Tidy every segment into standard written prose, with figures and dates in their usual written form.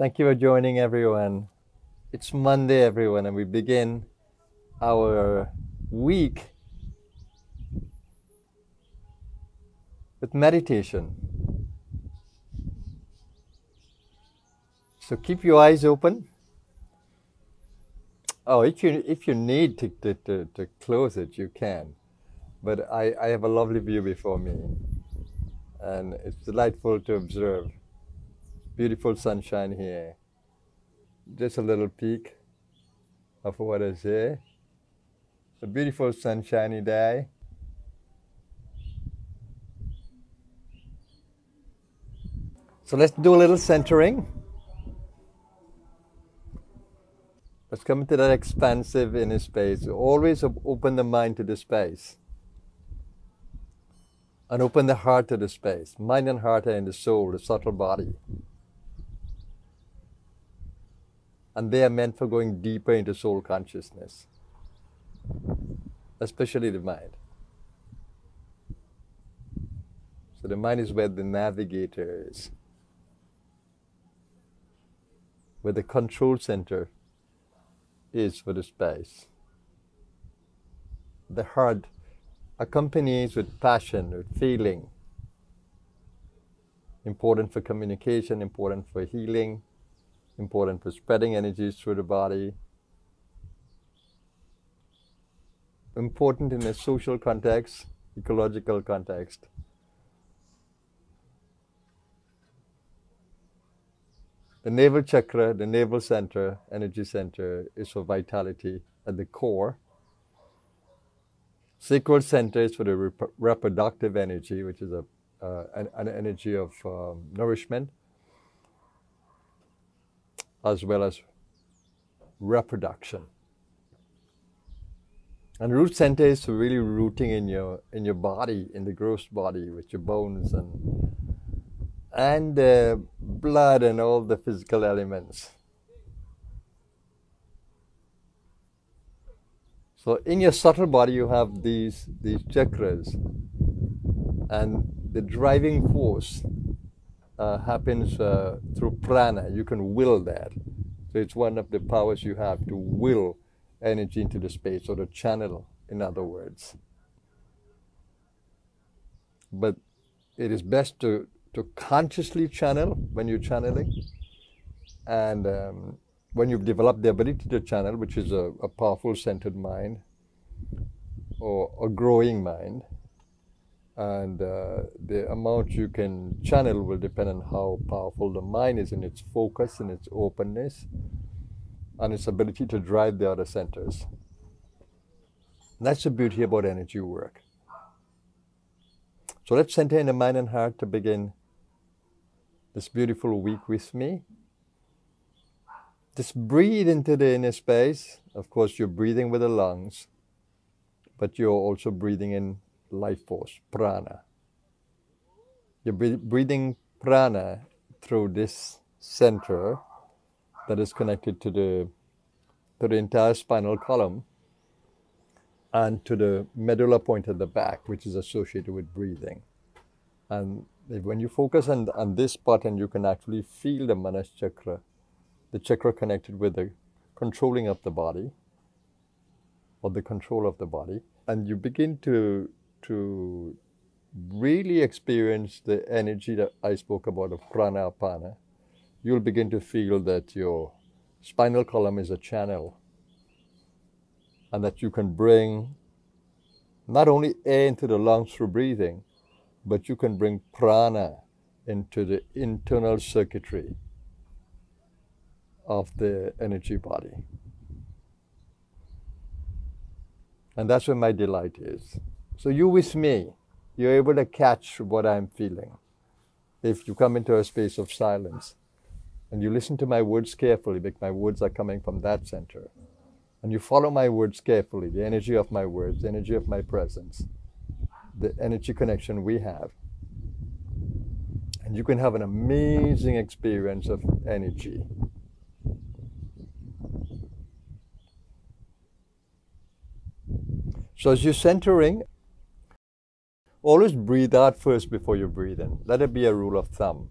Thank you for joining, everyone. It's Monday, everyone, and we begin our week with meditation. So keep your eyes open. Oh, if you need to close it, you can. But I have a lovely view before me, and it's delightful to observe. Beautiful sunshine here. Just a little peek of what is here. A beautiful sunshiny day. So let's do a little centering. Let's come into that expansive inner space. Always open the mind to the space. And open the heart to the space. Mind and heart are in the soul, the subtle body. And they are meant for going deeper into soul consciousness, especially the mind. So the mind is where the navigator is, where the control center is for the space. The heart accompanies with passion, with feeling. Important for communication, important for healing, important for spreading energies through the body, important in a social context, ecological context. The navel chakra, the navel center, energy center, is for vitality at the core. Sacral center is for the reproductive energy, which is an energy of nourishment, as well as reproduction. And root center is really rooting in your body, in the gross body, with your bones and blood and all the physical elements. So in your subtle body you have these chakras, and the driving force happens through prana. You can will that. So it's one of the powers you have, to will energy into the space, or to channel, in other words. But it is best to consciously channel when you're channeling. And when you've developed the ability to channel, which is a powerful centered mind, or a growing mind, and the amount you can channel will depend on how powerful the mind is in its focus and its openness and its ability to drive the other centers. And that's the beauty about energy work. So let's center in the mind and heart to begin this beautiful week with me. Just breathe into the inner space. Of course, you're breathing with the lungs, but you're also breathing in life force, prana. You're breathing prana through this center that is connected to the entire spinal column and to the medulla point at the back, which is associated with breathing. And when you focus on this button, you can actually feel the manas chakra, the chakra connected with the controlling of the body, or the control of the body. And you begin to really experience the energy that I spoke about of prana apana. You'll begin to feel that your spinal column is a channel, and that you can bring not only air into the lungs through breathing, but you can bring prana into the internal circuitry of the energy body. And that's where my delight is. So you with me, you're able to catch what I'm feeling. If you come into a space of silence and you listen to my words carefully, because my words are coming from that center, and you follow my words carefully, the energy of my words, the energy of my presence, the energy connection we have, and you can have an amazing experience of energy. So as you're centering, always breathe out first before you breathe in. Let it be a rule of thumb.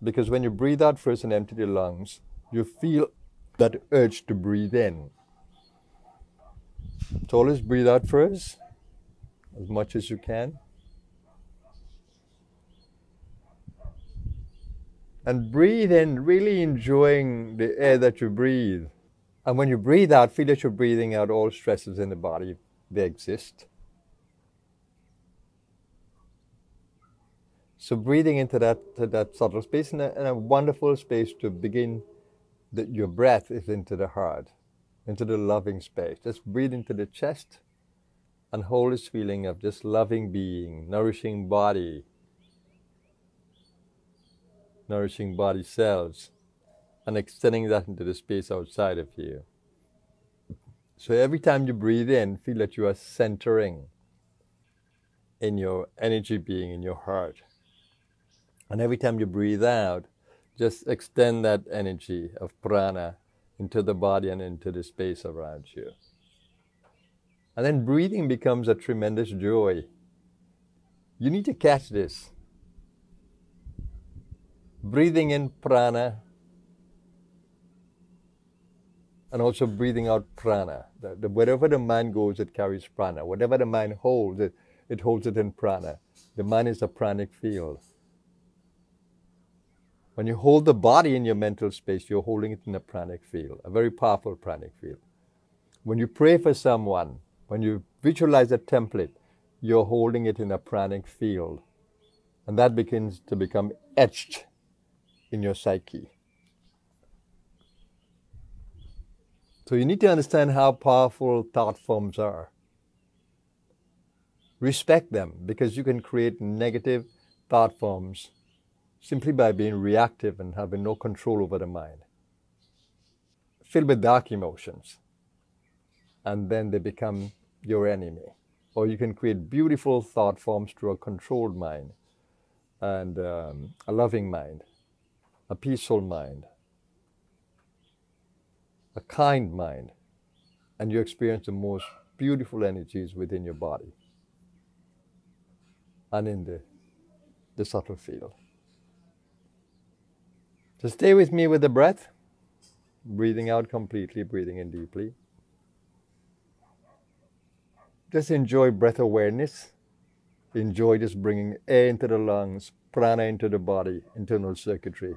Because when you breathe out first and empty the lungs, you feel that urge to breathe in. So always breathe out first, as much as you can. And breathe in, really enjoying the air that you breathe. And when you breathe out, feel that you're breathing out all stresses in the body. They exist. So breathing into that subtle space, and a wonderful space to begin, your breath is into the heart, into the loving space. Just breathe into the chest and hold this feeling of just loving being, nourishing body cells, and extending that into the space outside of you. So every time you breathe in, feel that you are centering in your energy being, in your heart. And every time you breathe out, just extend that energy of prana into the body and into the space around you. And then breathing becomes a tremendous joy. You need to catch this. Breathing in prana and also breathing out prana. Wherever the mind goes, it carries prana. Whatever the mind holds, it holds it in prana. The mind is a pranic field. When you hold the body in your mental space, you're holding it in a pranic field, a very powerful pranic field. When you pray for someone, when you visualize a template, you're holding it in a pranic field. And that begins to become etched in your psyche. So you need to understand how powerful thought forms are. Respect them, because you can create negative thought forms simply by being reactive and having no control over the mind. Filled with dark emotions. And then they become your enemy. Or you can create beautiful thought forms through a controlled mind and a loving mind, a peaceful mind, a kind mind, and you experience the most beautiful energies within your body and in the subtle field. So stay with me with the breath, breathing out completely, breathing in deeply. Just enjoy breath awareness. Enjoy just bringing air into the lungs, prana into the body, internal circuitry.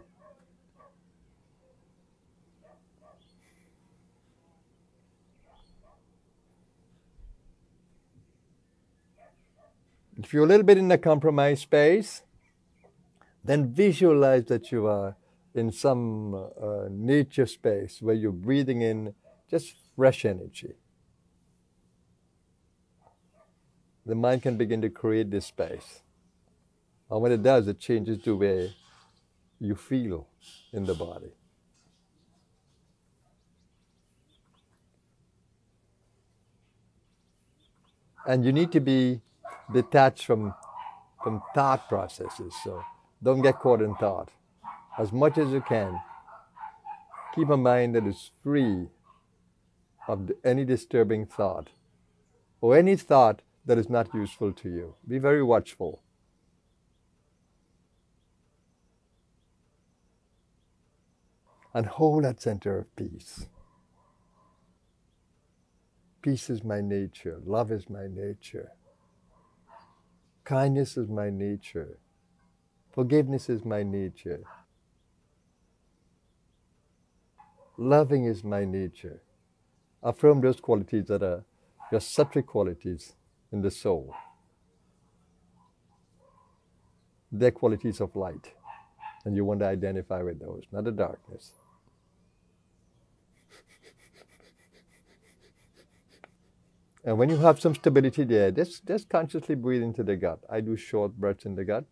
If you're a little bit in a compromised space, then visualize that you are in some nature space where you're breathing in just fresh energy. The mind can begin to create this space. And when it does, it changes the way you feel in the body. And you need to be detached from thought processes. So don't get caught in thought. As much as you can, keep a mind that is free of any disturbing thought or any thought that is not useful to you. Be very watchful. And hold that center of peace. Peace is my nature. Love is my nature. Kindness is my nature. Forgiveness is my nature. Loving is my nature. Affirm those qualities that are your sattvic qualities in the soul. They're qualities of light. And you want to identify with those, not the darkness. And when you have some stability there, just consciously breathe into the gut. I do short breaths in the gut.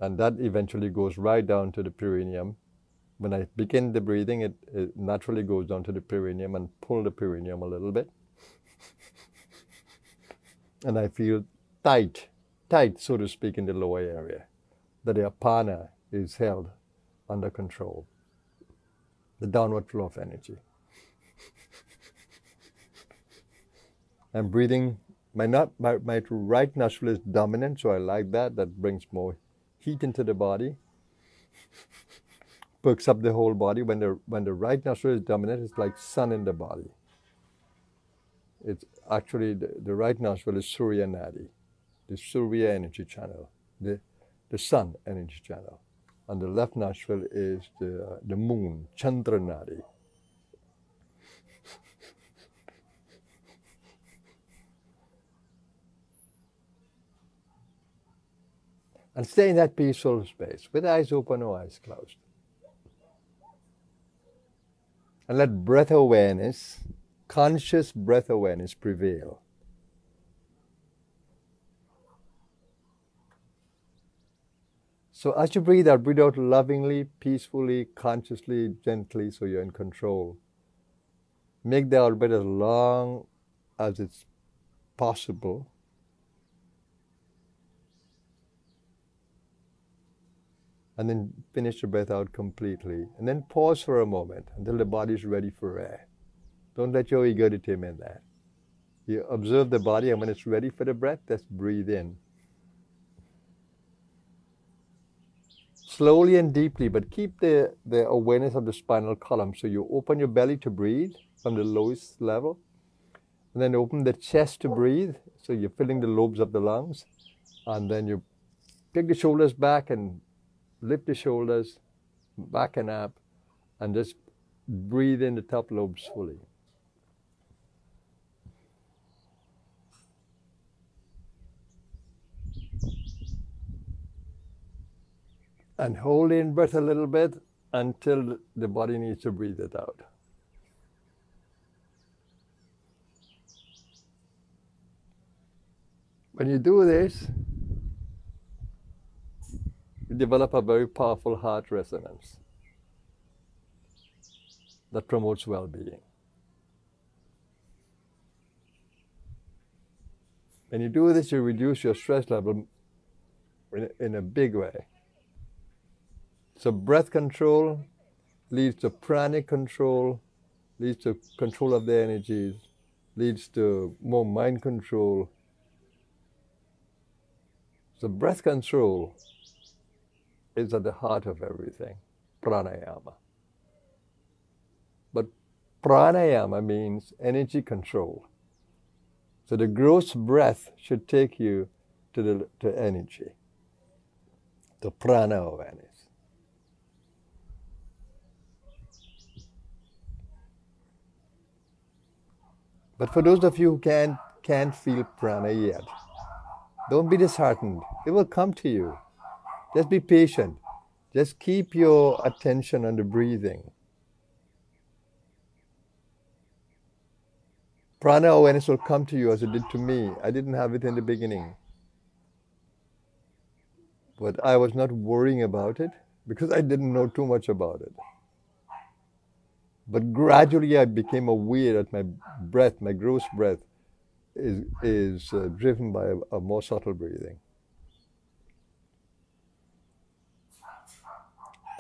And that eventually goes right down to the perineum. When I begin the breathing, it naturally goes down to the perineum and pull the perineum a little bit. And I feel tight, so to speak, in the lower area. That the apana is held under control. the downward flow of energy. I'm breathing, my right nostril is dominant, so I like that. That brings more heat into the body, perks up the whole body. When the right nostril is dominant, it's like sun in the body. It's actually, the right nostril is Surya Nadi, the Surya energy channel, the sun energy channel. And the left nostril is the moon, Chandra Nadi. And stay in that peaceful space with eyes open or eyes closed. And let breath awareness, conscious breath awareness prevail. So as you breathe out lovingly, peacefully, consciously, gently, so you're in control. Make the out breath as long as it's possible. And then finish the breath out completely. And then pause for a moment until the body is ready for air. Don't let your ego determine that. You observe the body, and when it's ready for the breath, just breathe in. Slowly and deeply, but keep the awareness of the spinal column. So you open your belly to breathe from the lowest level. And then open the chest to breathe. So you're filling the lobes of the lungs. And then you pick the shoulders back and lift the shoulders back and up, and just breathe in the top lobes fully. And hold in breath a little bit until the body needs to breathe it out. When you do this, you develop a very powerful heart resonance that promotes well-being. When you do this, you reduce your stress level in a big way. So breath control leads to pranic control, leads to control of the energies, leads to more mind control. So breath control is at the heart of everything, pranayama. But pranayama means energy control. So the gross breath should take you to energy, to prana awareness. But for those of you who can't feel prana yet, don't be disheartened. It will come to you. Just be patient. Just keep your attention on the breathing. Prana awareness will come to you as it did to me. I didn't have it in the beginning. But I was not worrying about it because I didn't know too much about it. But gradually I became aware that my breath, my gross breath, is driven by a more subtle breathing.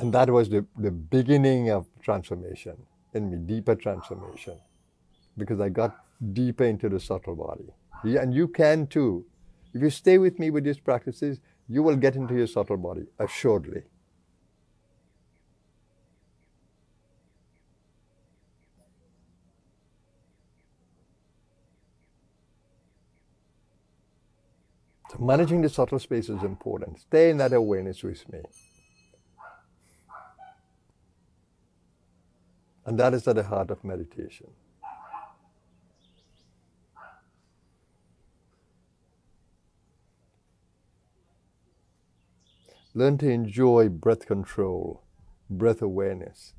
And that was the beginning of transformation in me, deeper transformation, because I got deeper into the subtle body. And you can too. If you stay with me with these practices, you will get into your subtle body, assuredly. So managing the subtle space is important. Stay in that awareness with me. And that is at the heart of meditation. Learn to enjoy breath control, breath awareness.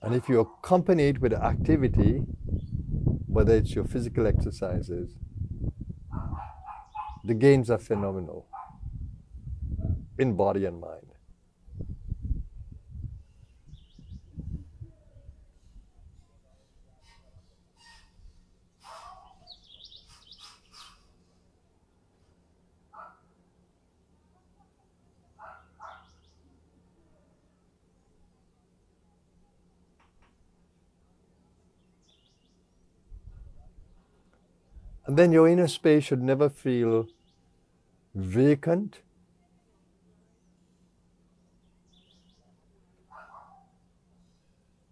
And if you accompany it with activity, whether it's your physical exercises, the gains are phenomenal in body and mind. And then your inner space should never feel vacant.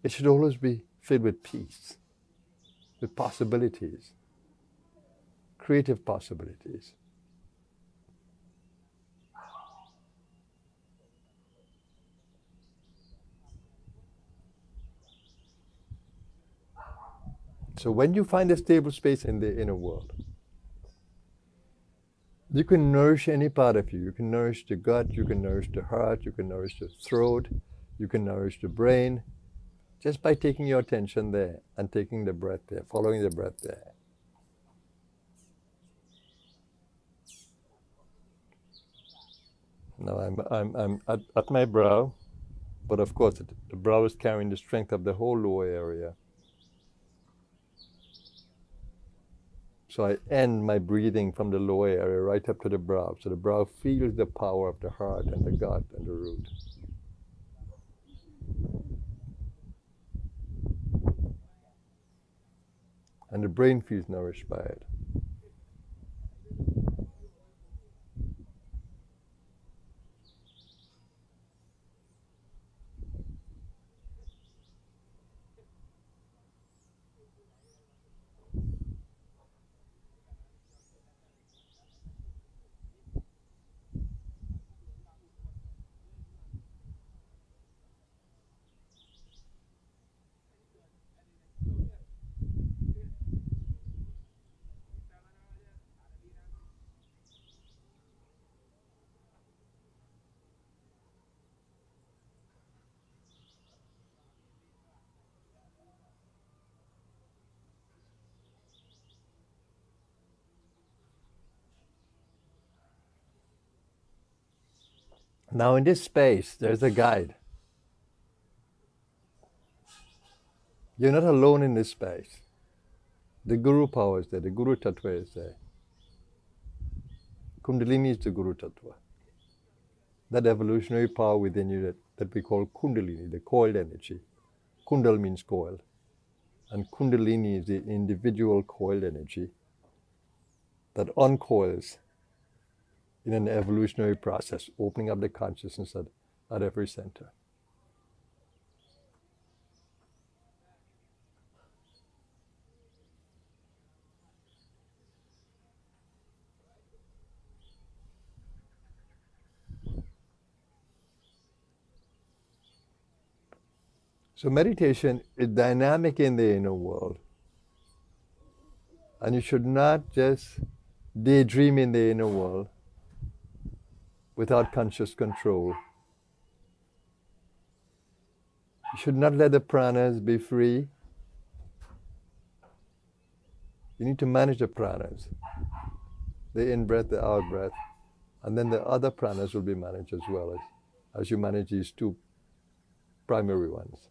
It should always be filled with peace, with possibilities, creative possibilities. So when you find a stable space in the inner world, you can nourish any part of you. You can nourish the gut, you can nourish the heart, you can nourish the throat, you can nourish the brain, just by taking your attention there and taking the breath there, following the breath there. Now I'm at my brow, but of course the brow is carrying the strength of the whole lower area. So I end my breathing from the lower area right up to the brow. So the brow feels the power of the heart and the gut and the root. And the brain feels nourished by it. Now in this space, there's a guide. You're not alone in this space. The Guru power is there, the Guru Tattva is there. Kundalini is the Guru Tattva. That evolutionary power within you that we call Kundalini, the coiled energy. Kundal means coil. And Kundalini is the individual coiled energy that uncoils in an evolutionary process, opening up the consciousness at every center. So meditation is dynamic in the inner world. And you should not just daydream in the inner world without conscious control. You should not let the pranas be free. You need to manage the pranas, the in-breath, the out-breath, and then the other pranas will be managed as well as you manage these two primary ones.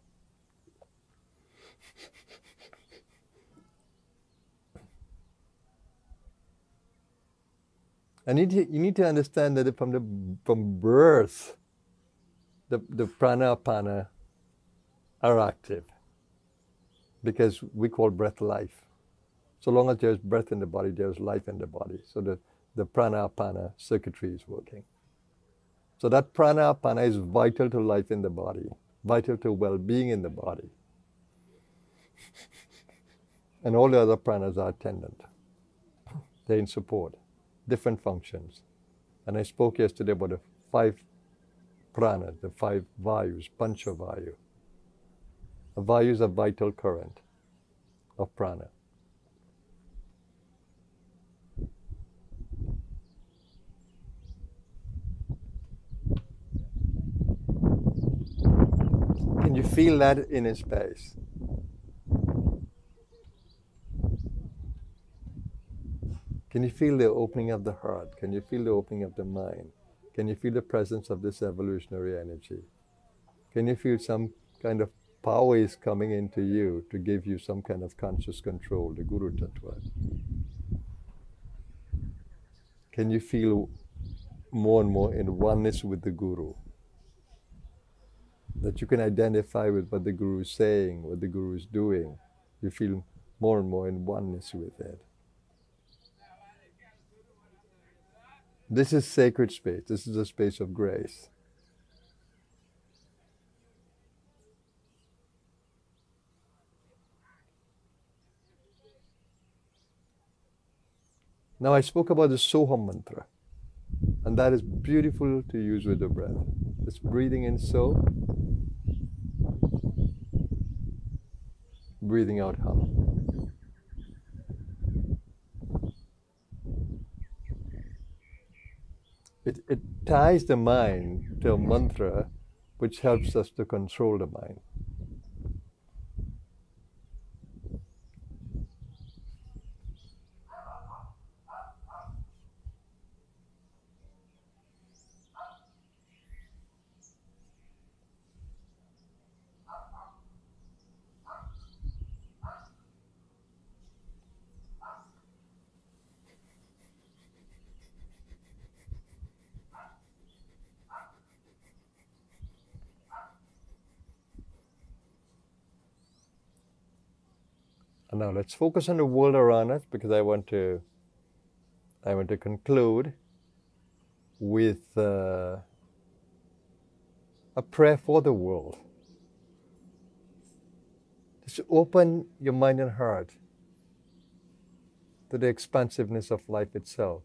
And you need to understand that from birth, the prana apana are active, because we call breath life. So long as there's breath in the body, there's life in the body. So the prana apana circuitry is working. So that prana apana is vital to life in the body, vital to well-being in the body. And all the other pranas are attendant. They're in support, different functions. And I spoke yesterday about the 5 pranas, the 5 vayus, pancha vayu. A vayu is a vital current of prana. Can you feel that inner space? Can you feel the opening of the heart? Can you feel the opening of the mind? Can you feel the presence of this evolutionary energy? Can you feel some kind of power is coming into you to give you some kind of conscious control, the Guru Tattva? Can you feel more and more in oneness with the Guru? That you can identify with what the Guru is saying, what the Guru is doing. You feel more and more in oneness with it. This is sacred space. This is a space of grace. Now I spoke about the Soham mantra, and that is beautiful to use with the breath. It's breathing in So, breathing out Hum. It ties the mind to a mantra which helps us to control the mind. And now let's focus on the world around us, because I want to conclude with a prayer for the world. Just open your mind and heart to the expansiveness of life itself.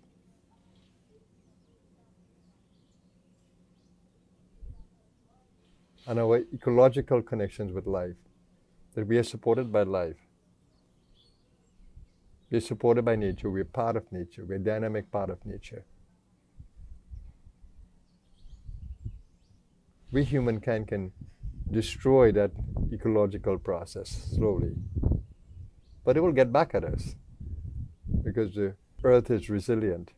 And our ecological connections with life, that we are supported by life. We are supported by nature, we are part of nature, we are a dynamic part of nature. We humankind can destroy that ecological process slowly, but it will get back at us, because the earth is resilient.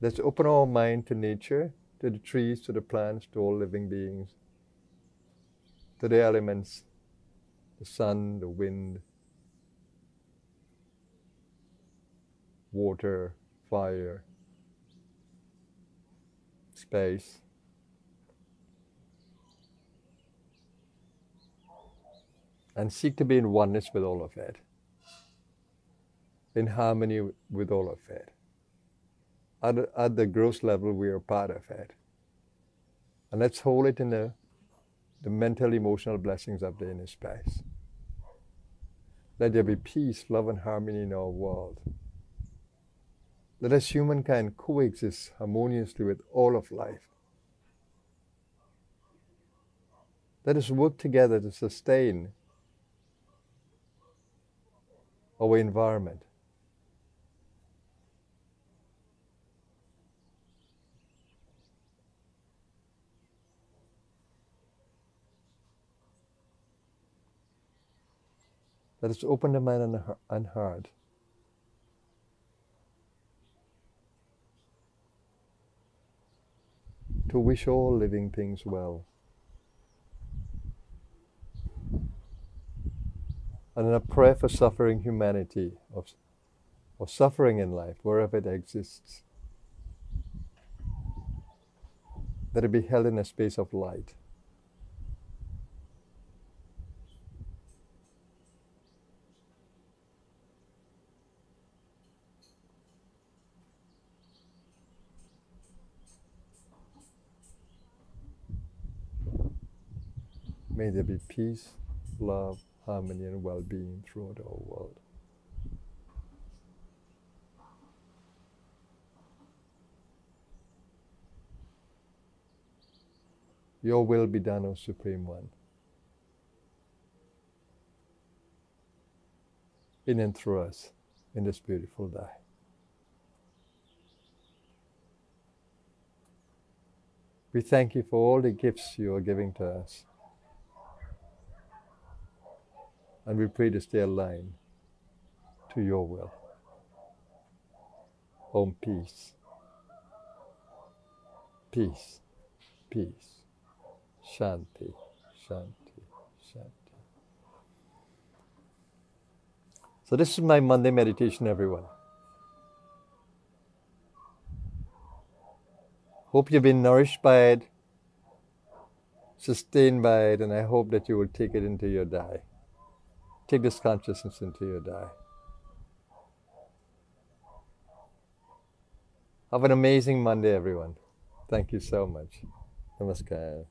Let's open our mind to nature, to the trees, to the plants, to all living beings, to the elements, the sun, the wind, water, fire, space. And seek to be in oneness with all of it, in harmony with all of it. At the gross level, we are part of it. And let's hold it in the mental, emotional blessings of the inner space. Let there be peace, love, and harmony in our world. Let us humankind coexist harmoniously with all of life. Let us work together to sustain our environment. Let us open the mind and heart to wish all living things well. And in a prayer for suffering humanity, or suffering in life, wherever it exists, that it be held in a space of light. May there be peace, love, harmony, and well-being throughout our world. Your will be done, O Supreme One, in and through us in this beautiful day. We thank you for all the gifts you are giving to us. And we pray to stay aligned to your will. Om peace. Peace. Peace. Shanti. Shanti. Shanti. So this is my Monday meditation, everyone. Hope you've been nourished by it, sustained by it, and I hope that you will take it into your day. Take this consciousness into your day. Have an amazing Monday, everyone. Thank you so much. Namaskar.